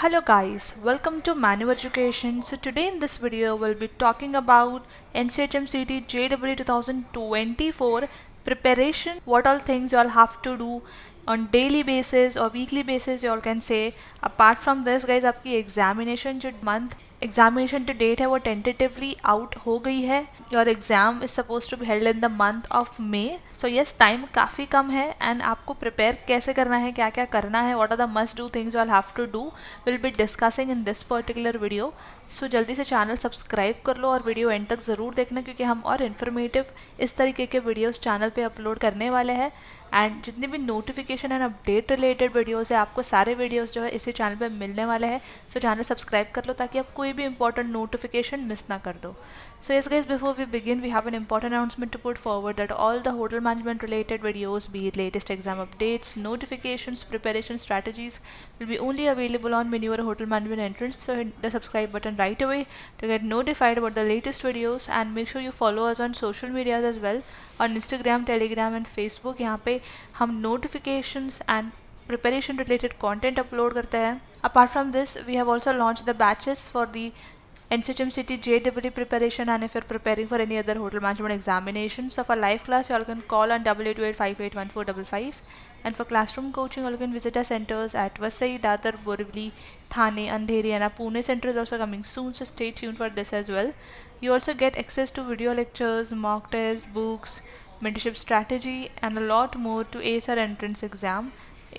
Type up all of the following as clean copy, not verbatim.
Hello guys, welcome to Manu Education. So today in this video we'll be talking about NCHMCT JEE 2024 preparation, what all things you all have to do on daily basis or weekly basis you all can say. Apart from this guys, आपकी examination जो month examination to date है वो tentatively out हो गई है. Your exam is suppose to be held in the month of May. So yes, time काफ़ी कम है एंड आपको प्रिपेयर कैसे करना है, क्या क्या करना है, what are the must do things you all have to do, will be discussing in this particular video. So जल्दी से चैनल सब्सक्राइब कर लो और वीडियो एंड तक ज़रूर देखना, क्योंकि हम और इन्फॉर्मेटिव इस तरीके के वीडियोस चैनल पे अपलोड करने वाले हैं. एंड जितने भी notification and update related videos है, आपको सारे वीडियोस जो है इसी चैनल पे मिलने वाले हैं. सो चैनल सब्सक्राइब कर लो ताकि आप कोई भी इंपॉर्टेंट नोटिफिकेशन मिस ना कर दो. So yes guys, before we begin, we have an important announcement to put forward that all the hotel management related videos, be it latest exam updates, notifications, preparation strategies, will be only available on Manure Hotel Management entrance. So hit the subscribe button right away to get notified about the latest videos, and make sure you follow us on social media as well, on Instagram, Telegram and Facebook. यहाँ पे हम notifications and preparation related content upload करते हैं. Apart from this, we have also launched the batches for the NCHMCT JEE preparation, and if you're preparing for any other hotel management examinations. So for live class, you all can call on 8828581455, and for classroom coaching, you all can visit our centers at Vasai, Dadar, Borivali, Thane, Andheri, and our Pune center is also coming soon, so stay tuned for this as well. You also get access to video lectures, mock tests, books, mentorship strategy, and a lot more to ace our entrance exam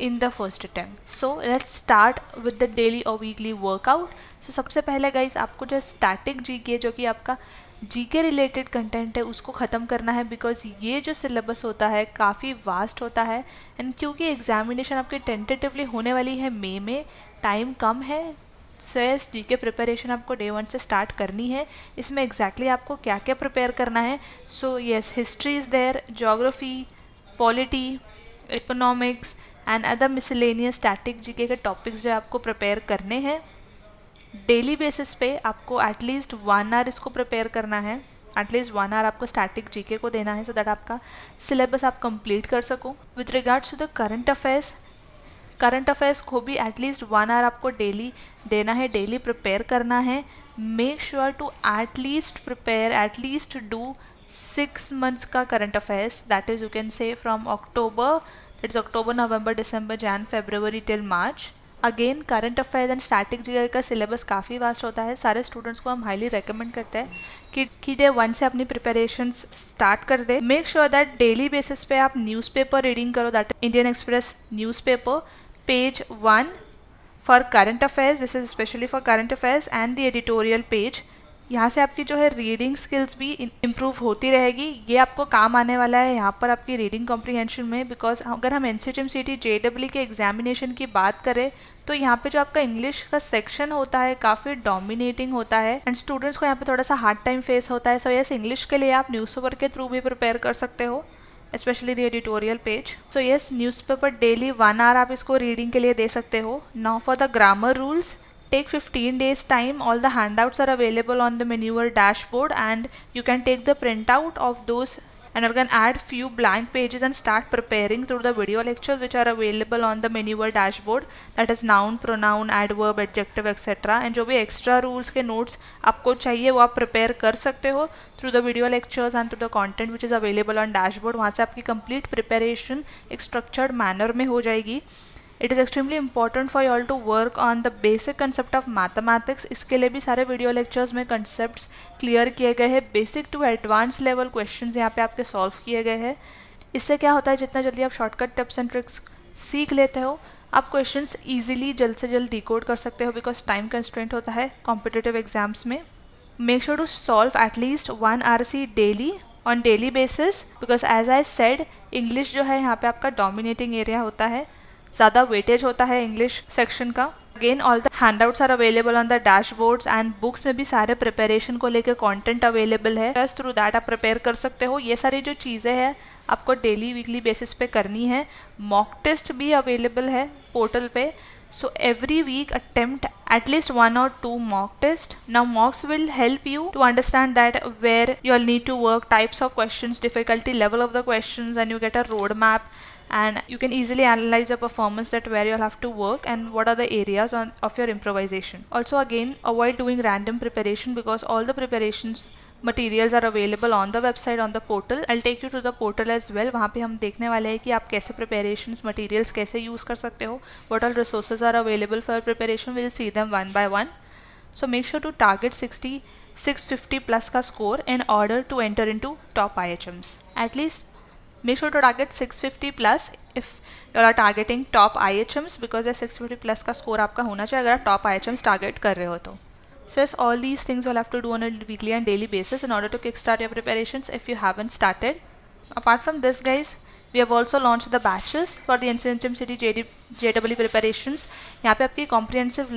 in the first attempt. So let's start with the daily or weekly workout. So सबसे पहले guys आपको जो static GK, जो कि आपका GK related content है, उसको ख़त्म करना है, बिकॉज ये जो सिलेबस होता है काफ़ी वास्ट होता है. एंड क्योंकि एग्जामिनेशन आपकी टेंटेटिवली होने वाली है मई में, टाइम कम है, सो यस जीके प्रिपरेशन आपको डे 1 से स्टार्ट करनी है. इसमें एग्जैक्टली आपको क्या क्या प्रिपेयर करना है. So yes, history is there, geography, polity, economics and other miscellaneous static GK के टॉपिक्स जो आपको प्रिपेयर करने हैं. डेली बेसिस पे आपको एटलीस्ट 1 आवर इसको प्रिपेयर करना है. एटलीस्ट 1 आवर आपको स्टैटिक जीके को देना है, सो दैट आपका सिलेबस आप कंप्लीट कर सको. With regards to the current affairs को भी एटलीस्ट 1 आवर आपको डेली देना है, डेली प्रिपेयर करना है. Make sure to at least prepare, at least do 6 months का current affairs, that is you can say from October, it's October, November, December, Jan, February till March. Again current affairs and static GK का syllabus काफ़ी vast होता है. सारे students को हम highly recommend करते हैं कि डे 1 से अपनी प्रिपरेशंस स्टार्ट कर दे. Make sure that daily basis पे आप न्यूज़पेपर रीडिंग करो, that Indian Express newspaper, page 1 for current affairs, this is specially for current affairs, and the editorial page. यहाँ से आपकी जो है रीडिंग स्किल्स भी इम्प्रूव होती रहेगी. ये आपको काम आने वाला है यहाँ पर आपकी रीडिंग कॉम्प्रीहेंशन में, बिकॉज अगर हम NCHMCT JEE के एग्जामिनेशन की बात करें तो यहाँ पे जो आपका इंग्लिश का सेक्शन होता है काफ़ी डोमिनेटिंग होता है, एंड स्टूडेंट्स को यहाँ पे थोड़ा सा हार्ड टाइम फेस होता है. सो यस, इंग्लिश के लिए आप न्यूज़पेपर के थ्रू भी प्रिपेयर कर सकते हो, especially the editorial page. So yes, newspaper daily 1 hour आप इसको रीडिंग के लिए दे सकते हो. Now for the grammar rules, take 15 days time. All the handouts are available on the Manure dashboard, and you can take the printout of those, and you can add few blank pages and start preparing through the video lectures which are available on the Manure dashboard, that is noun, pronoun, adverb, adjective, etc. and जो भी extra rules के notes आपको चाहिए वो आप prepare कर सकते हो through the video lectures and through the content which is available on dashboard. वहाँ से आपकी complete preparation एक structured manner में हो जाएगी. It is extremely important for you all to work on the basic concept of mathematics. इसके लिए भी सारे वीडियो लेक्चर्स में concepts क्लियर किए गए हैं. Basic to advance level questions यहाँ पे आपके सॉल्व किए गए हैं. इससे क्या होता है, जितना जल्दी आप शॉर्टकट टिप्स एंड ट्रिक्स सीख लेते हो, आप क्वेश्चंस ईजिली जल्द से जल्द डिकोड कर सकते हो, बिकॉज टाइम कंस्ट्रेंट होता है कॉम्पिटिटिव एग्जाम्स में. Make sure to solve at least 1 RC daily on daily basis, because as I said English जो है यहाँ पे आपका डोमिनेटिंग एरिया होता है, ज़्यादा वेटेज होता है इंग्लिश सेक्शन का. Again all the handouts are available on the dashboards, and books में भी सारे प्रिपरेशन को लेकर कंटेंट अवेलेबल है. बस थ्रू दैट आप प्रिपेयर कर सकते हो. ये सारी जो चीज़ें हैं आपको डेली वीकली बेसिस पे करनी है. मॉक टेस्ट भी अवेलेबल है पोर्टल पे. So every week attempt at least 1 or 2 mock tests. Now mocks will help you to understand that where you'll need to work, types of questions, difficulty level of the questions, and you get a roadmap and you can easily analyze your performance, that where you'll have to work and what are the areas of your improvisation. Also again, avoid doing random preparation because all the preparations materials are available on the website, on the portal. I'll take you to the portal as well. वहाँ पे हम देखने वाले हैं कि आप कैसे preparations materials कैसे use कर सकते हो, what all resources are available for preparation. We'll see them one by one. So make sure to target 650 plus का score in order to enter into top IHMs. At least make sure to target 650 plus if you are targeting top IHMs, because 650 plus का score आपका होना चाहिए अगर आप top IHMs target कर रहे हो तो. So yes, all these things you'll have to do on a weekly and daily basis in order to kickstart your preparations if you haven't started. Apart from this guys, we have also launched the batches for the NCHM City JEE preparations. यहाँ पे आपकी comprehensive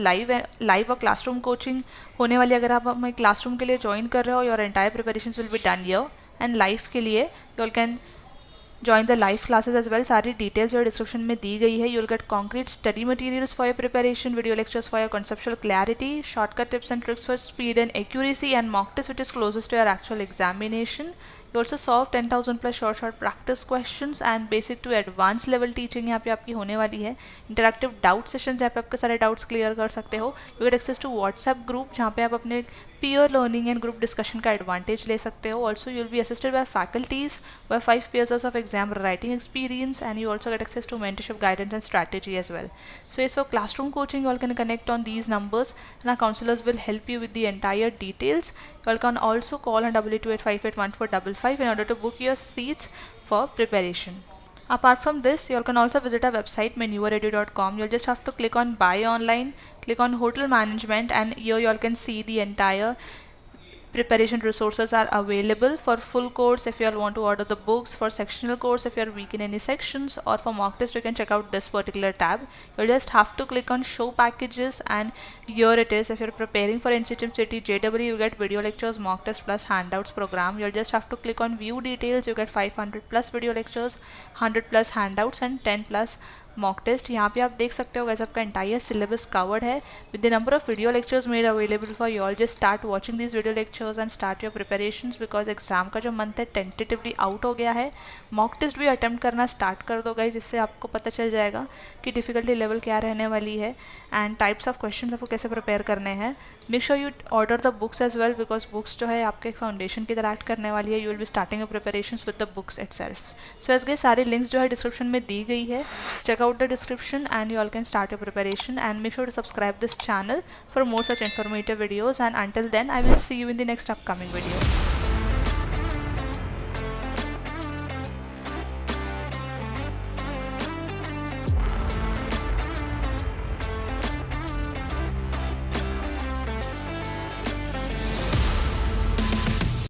live और classroom coaching होने वाली. अगर आप हमें classroom के लिए join कर रहे हो, your entire preparations will be done here. And live के लिए you all can join the live classes as well. सारी details जो description में दी गई है. You'll get concrete study materials for your preparation, video lectures for your conceptual clarity, shortcut tips and tricks for speed and accuracy, and mock test which is closest to your actual examination. You also solve 10,000 plus short practice questions and basic to advanced level teaching यहाँ पे आपकी होने वाली है. Interactive doubt sessions जहाँ पे आपके सारे doubts clear कर सकते हो. You get access to WhatsApp group जहाँ पे आप अपने peer learning and group discussion का advantage ले सकते हो. Also you'll be assisted by faculties by 5 peers of exam writing experience, and you also get access to mentorship guidance and strategy as well. So yes, for classroom coaching you all can connect on these numbers and our counselors will help you with the entire details. You all can also call on 22858145 in order to book your seats for preparation. Apart from this, you all can also visit our website menuaredu.com. You'll just have to click on buy online, click on hotel management, and here you all can see the entire preparation resources are available. For full course, if you all want to order the books, for sectional course if you are weak in any sections, or for mock test you can check out this particular tab. You'll just have to click on show packages, and here it is. If you're preparing for NCHM City JEE, you get video lectures, mock test plus handouts program. You'll just have to click on view details. You get 500 plus video lectures, 100 plus handouts and 10 plus mock test. यहाँ पे आप देख सकते हो guys आपका entire syllabus covered है with the number of video lectures made available for you all. Just start watching this video lectures and start your preparations because exam का जो मंथ है टेंटेटिवली आउट हो गया है. मॉक टेस्ट भी attempt करना start कर दो गाइस, जिससे आपको पता चल जाएगा कि डिफिकल्टी लेवल क्या रहने वाली है एंड टाइप्स ऑफ क्वेश्चन आपको कैसे प्रिपेयर करने हैं. Make sure you order the books as well because books जो है आपके फाउंडेशन की तरह एक्ट करने वाली है. You will be starting your preparations with the books itself. So as guys सारी लिंक्स जो है डिस्क्रिप्शन में दी गई है. Check out the description and you all can start your preparation, and make sure to subscribe this channel for more such informative videos. And until then, I will see you in the next upcoming video.